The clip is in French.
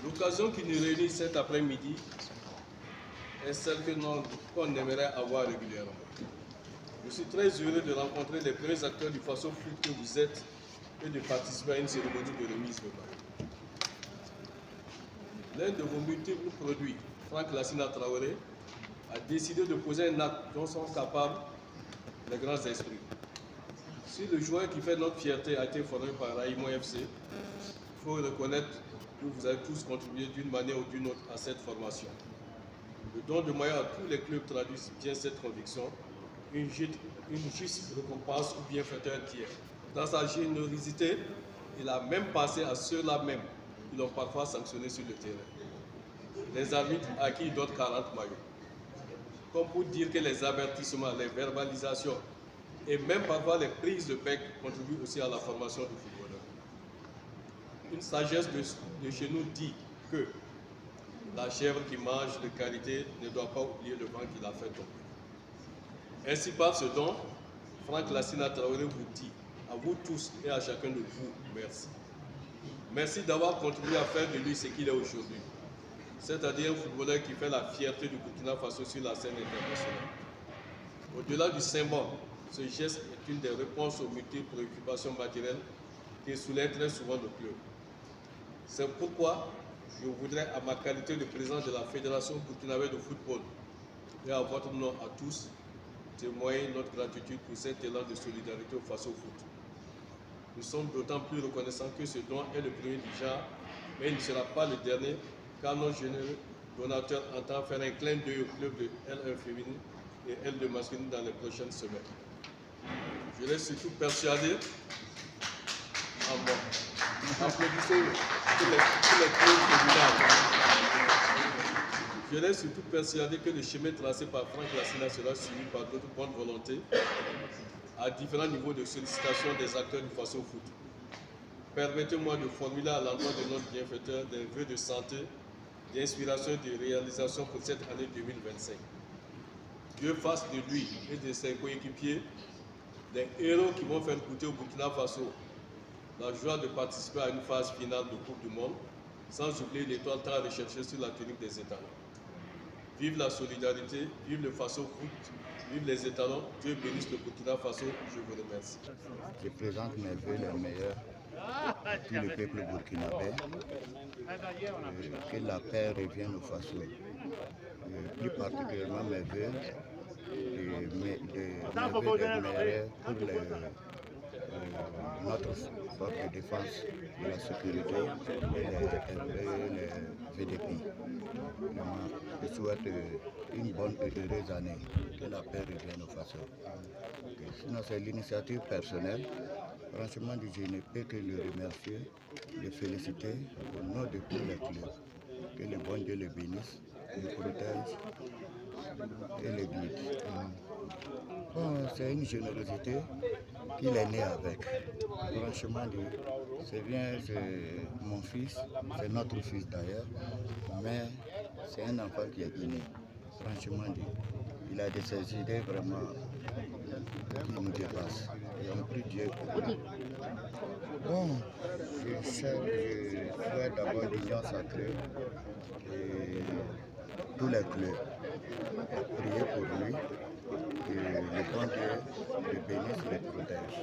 L'occasion qui nous réunit cet après-midi est celle qu'on aimerait avoir régulièrement. Je suis très heureux de rencontrer les premiers acteurs du Faso Foot que vous êtes et de participer à une cérémonie de remise de balle. L'un de vos multiples produits, Franck Lassina Traoré, a décidé de poser un acte dont sont capables les grands esprits. Si le joueur qui fait notre fierté a été formé par Raïmo FC, il faut reconnaître que vous avez tous contribué d'une manière ou d'une autre à cette formation. Le don de moyens à tous les clubs traduit bien cette conviction, une juste récompense ou bienfaiteur tiers. Dans sa générosité, il a même passé à ceux-là même qui l'ont parfois sanctionné sur le terrain. Les arbitres à qui il donne 40 maillots. Comme pour dire que les avertissements, les verbalisations et même parfois les prises de bec contribuent aussi à la formation du footballeur. Une sagesse de chez nous dit que la chèvre qui mange de qualité ne doit pas oublier le vent qui l'a fait tomber. Ainsi, par ce don, Franck Lassina Traoré vous dit, à vous tous et à chacun de vous, merci. Merci d'avoir contribué à faire de lui ce qu'il est aujourd'hui, c'est-à-dire un footballeur qui fait la fierté du Burkina Faso sur la scène internationale. Au-delà du symbole, ce geste est une des réponses aux multiples préoccupations matérielles qui soulèvent très souvent le club. C'est pourquoi je voudrais, à ma qualité de président de la Fédération burkinabé de football et à votre nom à tous, témoigner notre gratitude pour cet élan de solidarité au Faso Foot. Nous sommes d'autant plus reconnaissants que ce don est le premier du genre, mais il ne sera pas le dernier, car nos généreux donateurs entendent faire un clin d'œil au club de L1 féminine et L2 masculine dans les prochaines semaines. Je reste surtout persuadé, applaudissez tous les clubs féminins. Je reste surtout persuadé que le chemin tracé par Franck Lassina sera suivi par d'autres bonnes volontés à différents niveaux de sollicitation des acteurs du Faso Foot. Permettez-moi de formuler à l'endroit de notre bienfaiteur des vœux de santé, d'inspiration et de réalisation pour cette année 2025. Dieu fasse de lui et de ses coéquipiers des héros qui vont faire goûter au Burkina Faso la joie de participer à une phase finale de Coupe du Monde, sans oublier l'étoile tant recherchée sur la tunique des étalons. Vive la solidarité, vive le Faso Foot, vive les étalons, Dieu bénisse le Burkina Faso, je vous remercie. Je présente mes vœux les meilleurs à tout le peuple burkinabé, que la paix revienne au Faso. Plus particulièrement mes vœux meilleurs pour notre force de défense de la sécurité et les VDP. Je souhaite une bonne et heureuse année, que la paix revienne au Faso. Sinon, c'est l'initiative personnelle. Franchement, je ne peux que le remercier, le féliciter au nom de tous les clubs. Que le bon Dieu le bénisse, le protège et le guide. Bon, c'est une générosité qu'il est né avec. Franchement, c'est bien, c'est mon fils, c'est notre fils d'ailleurs, mais c'est un enfant qui est né. Franchement, il a de ces idées vraiment qui nous dépassent. Et on prie Dieu pour lui. Bon, je souhaite d'avoir l'union sacrée et tous les clubs. Prier pour lui, que le bon Dieu le bénisse et le protège.